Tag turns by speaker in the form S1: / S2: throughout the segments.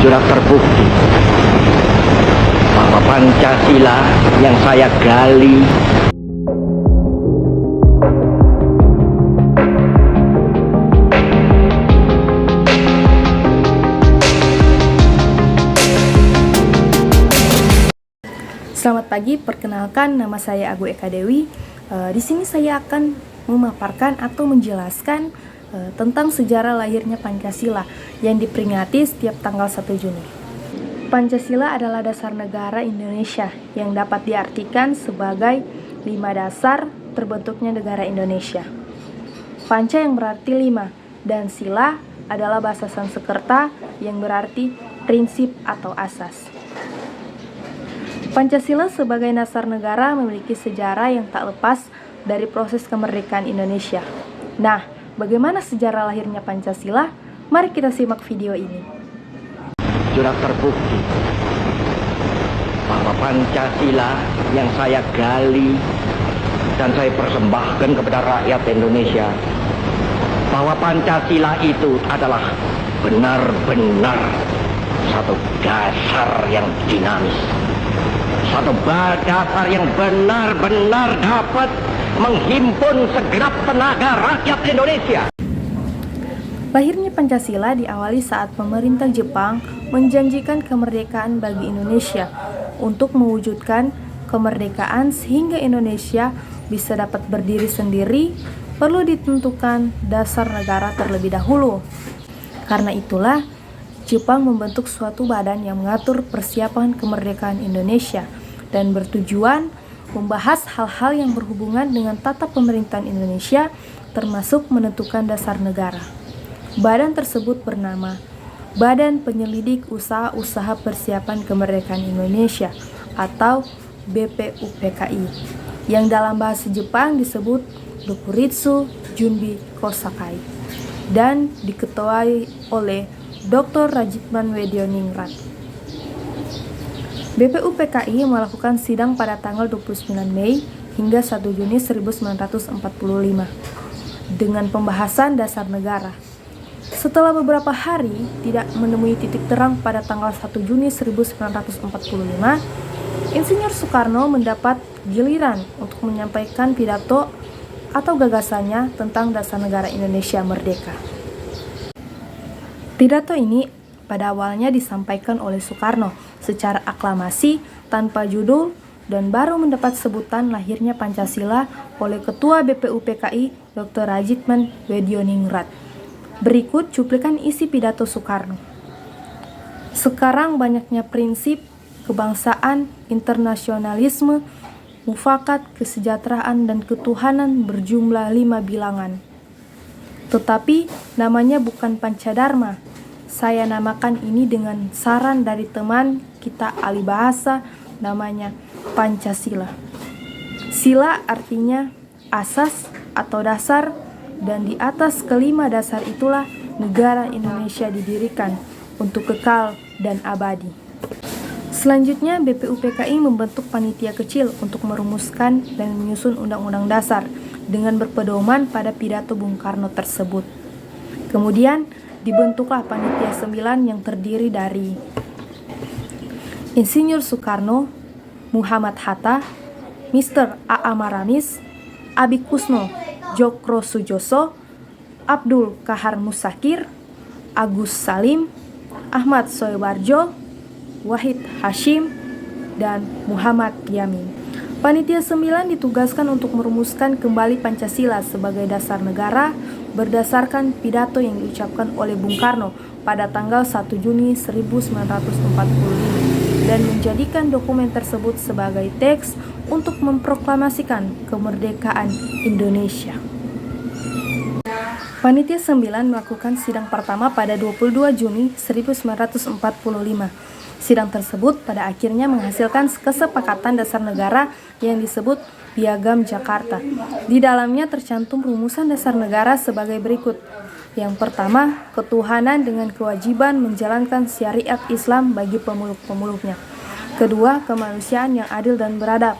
S1: Sudah terbukti bahwa Pancasila yang saya gali
S2: Selamat pagi, perkenalkan nama saya Agu Eka Dewi. Di sini saya akan memaparkan atau menjelaskan tentang sejarah lahirnya Pancasila yang diperingati setiap tanggal 1 Juni. Pancasila adalah dasar negara Indonesia yang dapat diartikan sebagai 5 dasar terbentuknya negara Indonesia. Panca yang berarti 5 dan sila adalah bahasa Sanskerta yang berarti prinsip atau asas. Pancasila sebagai dasar negara memiliki sejarah yang tak lepas dari proses kemerdekaan Indonesia. Nah, bagaimana sejarah lahirnya Pancasila? Mari kita simak video ini.
S1: sudah terbukti bahwa Pancasila yang saya gali dan saya persembahkan kepada rakyat Indonesia, bahwa Pancasila itu adalah benar-benar satu dasar yang dinamis, satu dasar yang benar-benar dapat menghimpun segenap tenaga rakyat Indonesia.
S2: Lahirnya Pancasila diawali saat pemerintah Jepang menjanjikan kemerdekaan bagi Indonesia. Untuk mewujudkan kemerdekaan sehingga Indonesia bisa dapat berdiri sendiri, perlu ditentukan dasar negara terlebih dahulu. Karena itulah, Jepang membentuk suatu badan yang mengatur persiapan kemerdekaan Indonesia dan bertujuan membahas hal-hal yang berhubungan dengan tata pemerintahan Indonesia, termasuk menentukan dasar negara. Badan tersebut bernama Badan Penyelidik Usaha-Usaha Persiapan Kemerdekaan Indonesia atau BPUPKI, yang dalam bahasa Jepang disebut Dokuritsu Junbi Kosakai, dan diketuai oleh Dr. Rajitman Wedioningrat. BPUPKI melakukan sidang pada tanggal 29 Mei hingga 1 Juni 1945 dengan pembahasan dasar negara. Setelah beberapa hari tidak menemui titik terang pada tanggal 1 Juni 1945, Insinyur Soekarno mendapat giliran untuk menyampaikan pidato atau gagasannya tentang dasar negara Indonesia merdeka. Pidato ini pada awalnya disampaikan oleh Soekarno secara aklamasi tanpa judul dan baru mendapat sebutan lahirnya Pancasila oleh Ketua BPUPKI Dr. Rajitman Wedioningrat. Berikut cuplikan isi pidato Soekarno. Sekarang banyaknya prinsip kebangsaan, internasionalisme, mufakat, kesejahteraan, dan ketuhanan berjumlah 5 bilangan. Tetapi namanya bukan Pancadharma. Saya namakan ini dengan saran dari teman kita ahli bahasa, namanya Pancasila. Sila artinya asas atau dasar, dan di atas kelima dasar itulah negara Indonesia didirikan untuk kekal dan abadi. Selanjutnya, BPUPKI membentuk panitia kecil untuk merumuskan dan menyusun undang-undang dasar dengan berpedoman pada pidato Bung Karno tersebut. Kemudian, dibentuklah panitia 9 yang terdiri dari Insinyur Soekarno, Muhammad Hatta, Mr. A.A. Maramis, Abi Kusno Djokro Sujoso, Abdul Kahar Musakir, Agus Salim, Ahmad Soebarjo, Wahid Hashim, dan Muhammad Yamin. Panitia 9 ditugaskan untuk merumuskan kembali Pancasila sebagai dasar negara berdasarkan pidato yang diucapkan oleh Bung Karno pada tanggal 1 Juni 1945 dan menjadikan dokumen tersebut sebagai teks untuk memproklamasikan kemerdekaan Indonesia. Panitia 9 melakukan sidang pertama pada 22 Juni 1945. Sidang tersebut pada akhirnya menghasilkan kesepakatan dasar negara yang disebut Piagam Jakarta. Di dalamnya tercantum rumusan dasar negara sebagai berikut. Yang pertama, ketuhanan dengan kewajiban menjalankan syariat Islam bagi pemuluk-pemuluknya. Kedua, kemanusiaan yang adil dan beradab.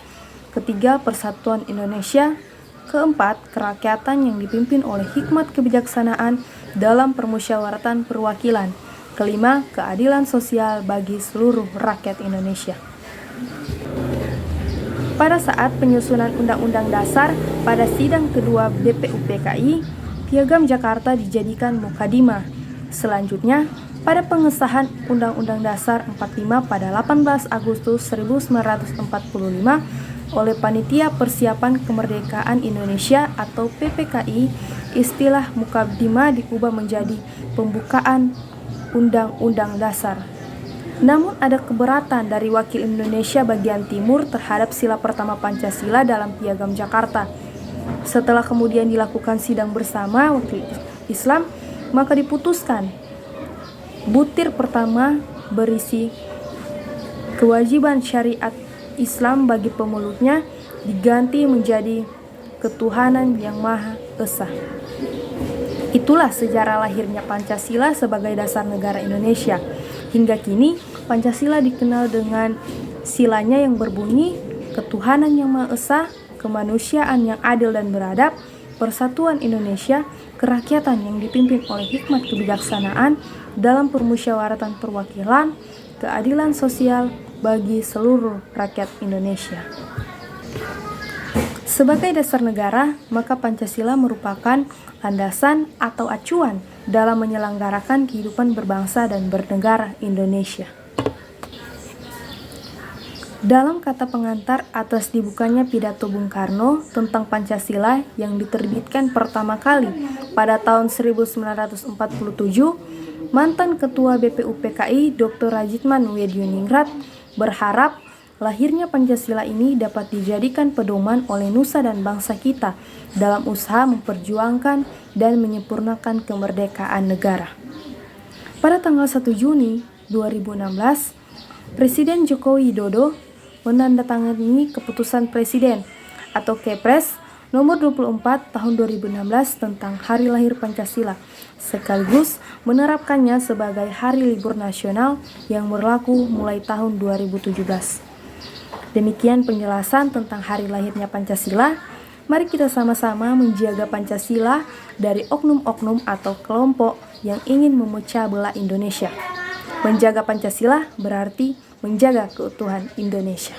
S2: Ketiga, persatuan Indonesia. Keempat, kerakyatan yang dipimpin oleh hikmat kebijaksanaan dalam permusyawaratan perwakilan. Kelima, keadilan sosial bagi seluruh rakyat Indonesia. Pada saat penyusunan Undang-Undang Dasar pada sidang kedua BPUPKI, Piagam Jakarta dijadikan mukadimah. Selanjutnya, pada pengesahan Undang-Undang Dasar 45 pada 18 Agustus 1945 oleh Panitia Persiapan Kemerdekaan Indonesia atau PPKI, istilah mukadimah diubah menjadi pembukaan Undang-Undang Dasar. Namun ada keberatan dari wakil Indonesia bagian timur terhadap sila pertama Pancasila dalam Piagam Jakarta. Setelah kemudian dilakukan sidang bersama wakil Islam, maka diputuskan butir pertama berisi kewajiban syariat Islam bagi pemeluknya diganti menjadi ketuhanan yang Maha Esa. Itulah sejarah lahirnya Pancasila sebagai dasar negara Indonesia. Hingga kini, Pancasila dikenal dengan silanya yang berbunyi ketuhanan yang Maha Esa, kemanusiaan yang adil dan beradab, persatuan Indonesia, kerakyatan yang dipimpin oleh hikmat kebijaksanaan dalam permusyawaratan perwakilan, keadilan sosial bagi seluruh rakyat Indonesia. Sebagai dasar negara, maka Pancasila merupakan landasan atau acuan dalam menyelenggarakan kehidupan berbangsa dan bernegara Indonesia. Dalam kata pengantar atas dibukanya pidato Bung Karno tentang Pancasila yang diterbitkan pertama kali pada tahun 1947, mantan Ketua BPUPKI Dr. Rajitman Widyuningrat berharap lahirnya Pancasila ini dapat dijadikan pedoman oleh nusa dan bangsa kita dalam usaha memperjuangkan dan menyempurnakan kemerdekaan negara. Pada tanggal 1 Juni 2016, Presiden Joko Widodo menandatangani keputusan Presiden atau Kepres nomor 24 tahun 2016 tentang Hari Lahir Pancasila, sekaligus menerapkannya sebagai hari libur nasional yang berlaku mulai tahun 2017. Demikian penjelasan tentang hari lahirnya Pancasila. Mari kita sama-sama menjaga Pancasila dari oknum-oknum atau kelompok yang ingin memecah belah Indonesia. Menjaga Pancasila berarti menjaga keutuhan Indonesia.